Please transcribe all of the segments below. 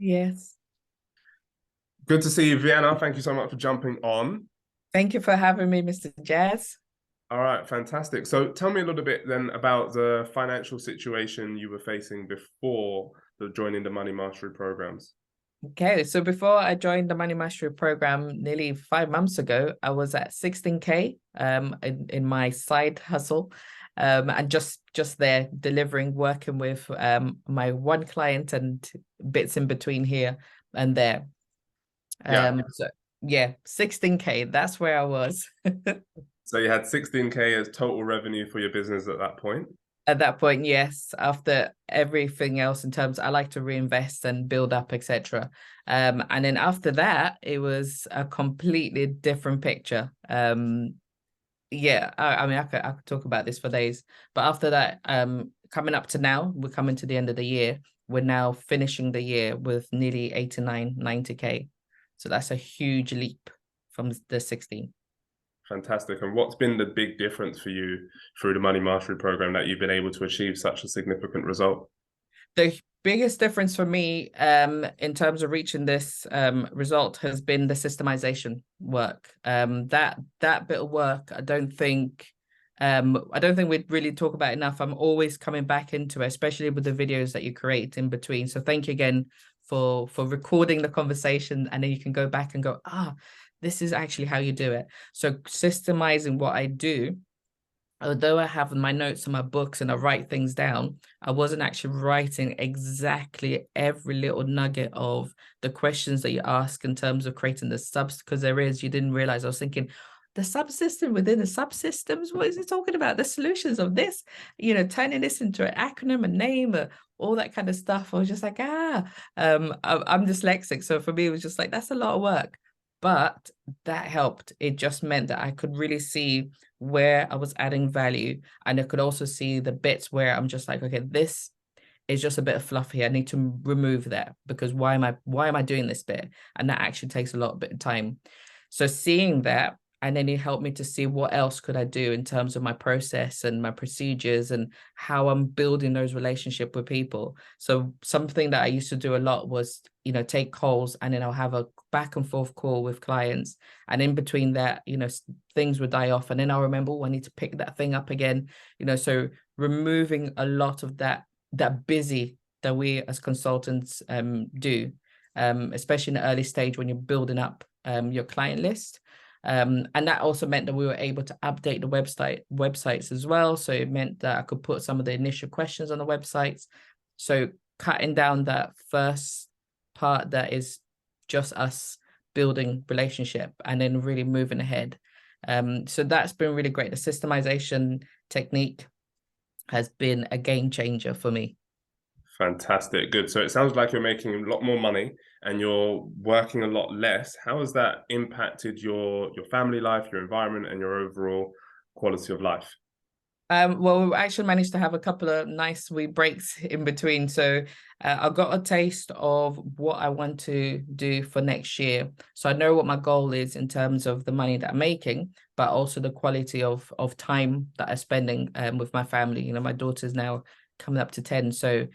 Yes. Good to see you, Vienna. Thank you so much for jumping on. Thank you for having me, Mr. Jazz. All right, fantastic. So tell me a little bit then about the financial situation you were facing before joining the Money Mastery programs. Okay, so before I joined the Money Mastery program nearly 5 months ago, I was at 16K in my side hustle. And just there delivering, working with my one client and bits in between here and there. Yeah. So yeah, 16K, that's where I was. So you had 16K as total revenue for your business at that point. At that point, yes, after everything else in terms, I like to reinvest and build up, etc. And then after that, it was a completely different picture. Yeah, I mean, I could talk about this for days, but after that, coming up to now, we're coming to the end of the year. We're now finishing the year with nearly 89, 90K. So that's a huge leap from the 16. Fantastic. And what's been the big difference for you through the Money Mastery program that you've been able to achieve such a significant result? The biggest difference for me in terms of reaching this result has been the systemization work. That bit of work, I don't think we'd really talk about enough. I'm always coming back into it, especially with the videos that you create in between. So thank you again for recording the conversation, and then you can go back and go, this is actually how you do it. So systemizing what I do, although I have my notes and my books and I write things down, I wasn't actually writing exactly every little nugget of the questions that you ask in terms of creating the subs, because you didn't realize I was thinking, the subsystem within the subsystems, what is he talking about? The solutions of this, turning this into an acronym, a name, all that kind of stuff. I was just like, I'm dyslexic. So for me, it was just like, that's a lot of work. But that helped. It just meant that I could really see where I was adding value. And I could also see the bits where I'm just like, okay, this is just a bit of fluff here. I need to remove that because why am I doing this bit? And that actually takes a lot bit of time. So seeing that, and then it helped me to see what else could I do in terms of my process and my procedures and how I'm building those relationships with people. So something that I used to do a lot was, take calls and then I'll have a back and forth call with clients. And in between that, things would die off. And then I'll remember, I need to pick that thing up again. So removing a lot of that busy that we as consultants do, especially in the early stage when you're building up your client list. And that also meant that we were able to update the websites as well. So it meant that I could put some of the initial questions on the websites. So cutting down that first part that is just us building relationship and then really moving ahead. So that's been really great. The systemization technique has been a game changer for me. Fantastic. Good. So it sounds like you're making a lot more money and you're working a lot less. How has that impacted your family life, your environment, and your overall quality of life? Well, we actually managed to have a couple of nice wee breaks in between. So I got a taste of what I want to do for next year. So I know what my goal is in terms of the money that I'm making, but also the quality of time that I'm spending with my family. My daughter's now coming up to 10, so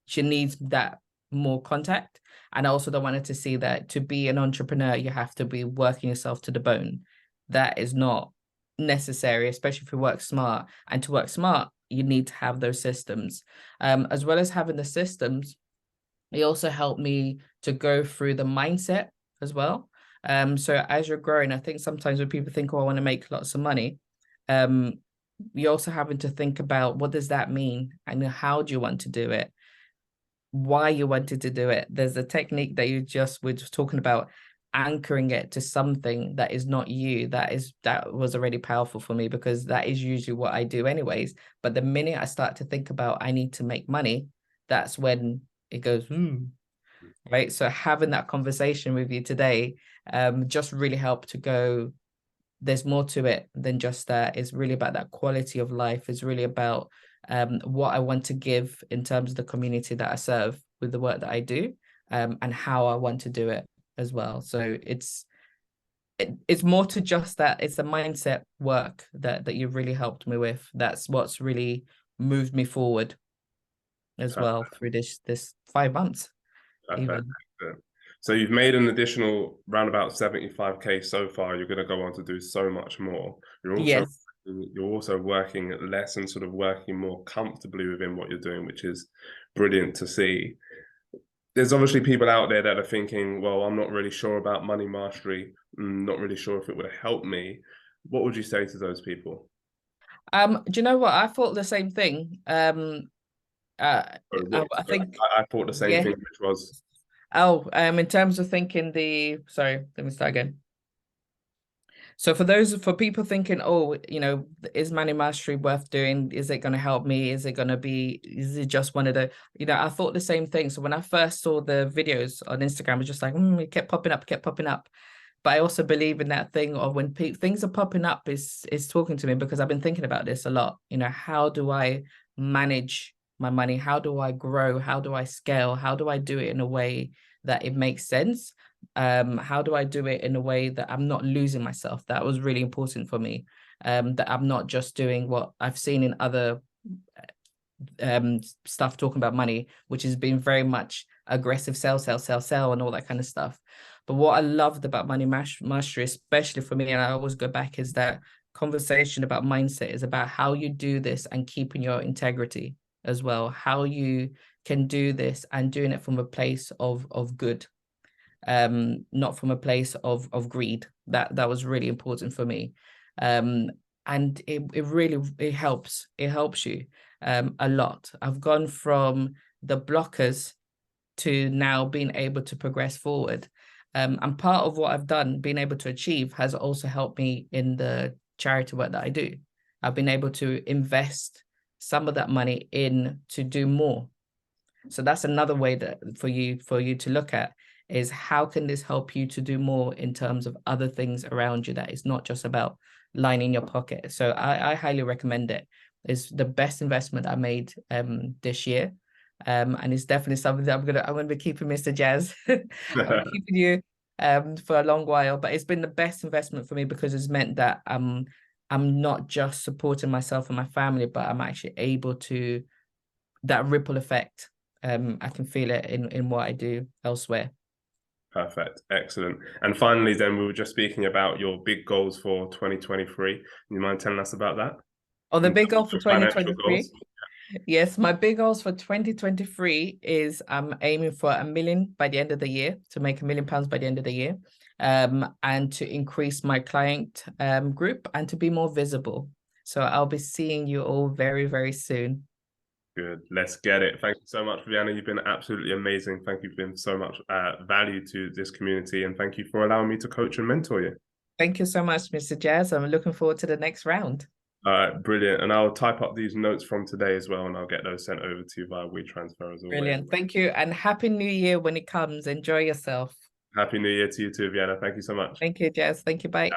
she needs that more contact. And I also don't want her to see that to be an entrepreneur, you have to be working yourself to the bone. That is not necessary, especially if you work smart. And to work smart, you need to have those systems. As well as having the systems, it also helped me to go through the mindset as well. So as you're growing, I think sometimes when people think, oh, I want to make lots of money, you're also having to think about what does that mean and how do you want to do it, why you wanted to do it. There's a technique that we're just talking about, anchoring it to something that is not you. That was already powerful for me because that is usually what I do anyways. But the minute I start to think about I need to make money, that's when it goes, right? So having that conversation with you today just really helped to go, there's more to it than just that. It's really about that quality of life. It's really about what I want to give in terms of the community that I serve with the work that I do, and how I want to do it as well. So it's more to just that. It's the mindset work that you've really helped me with. That's what's really moved me forward as well through this 5 months Perfect. even. So you've made an additional round about 75K so far. You're going to go on to do so much more. Yes. You're also working less and sort of working more comfortably within what you're doing, which is brilliant to see. There's obviously people out there that are thinking, well, I'm not really sure about money mastery. I'm not really sure if it would help me. What would you say to those people? Do you know what? I thought the same thing. I Sorry, think, I thought the same yeah. thing, which was Oh, in terms of thinking sorry, let me start again. So for people thinking, oh, is money mastery worth doing? Is it going to help me? Is it just one of the, I thought the same thing. So when I first saw the videos on Instagram, I was just like, it kept popping up, kept popping up. But I also believe in that thing of when things are popping up is talking to me, because I've been thinking about this a lot. How do I manage my money? How do I grow? How do I scale? How do I do it in a way that it makes sense? How do I do it in a way that I'm not losing myself? That was really important for me. That I'm not just doing what I've seen in other stuff talking about money, which has been very much aggressive sell, and all that kind of stuff. But what I loved about money mastery, especially for me, and I always go back, is that conversation about mindset is about how you do this and keeping your integrity as well, how you can do this and doing it from a place of good, not from a place of greed. That was really important for me. And it really helps you a lot. I've gone from the blockers to now being able to progress forward. And part of what I've done, being able to achieve, has also helped me in the charity work that I do. I've been able to invest some of that money in to do more. So that's another way that for you to look at, is how can this help you to do more in terms of other things around you, that is not just about lining your pocket. So I highly recommend it. It's the best investment I made this year. And it's definitely something that I'm gonna be keeping, Mr. Jazz. I'm keeping you for a long while, but it's been the best investment for me, because it's meant that I'm not just supporting myself and my family, but I'm actually able to, that ripple effect. I can feel it in what I do elsewhere. Perfect. Excellent. And finally, then, we were just speaking about your big goals for 2023. You mind telling us about that? Oh, the In big terms goal of for your financial 2023. goals? Yes, my big goals for 2023 is I'm aiming for 1 million by the end of the year, to make £1 million by the end of the year, and to increase my client group and to be more visible. So I'll be seeing you all very, very soon. Good. Let's get it. Thank you so much, Viviana. You've been absolutely amazing. Thank you for been so much value to this community, and thank you for allowing me to coach and mentor you. Thank you so much, Mr. Jazz. I'm looking forward to the next round. All right, brilliant. And I'll type up these notes from today as well, and I'll get those sent over to you via WeTransfer as always. Brilliant. Thank you. And Happy New Year when it comes. Enjoy yourself. Happy New Year to you too, Viviana. Thank you so much. Thank you, Jazz. Thank you. Bye.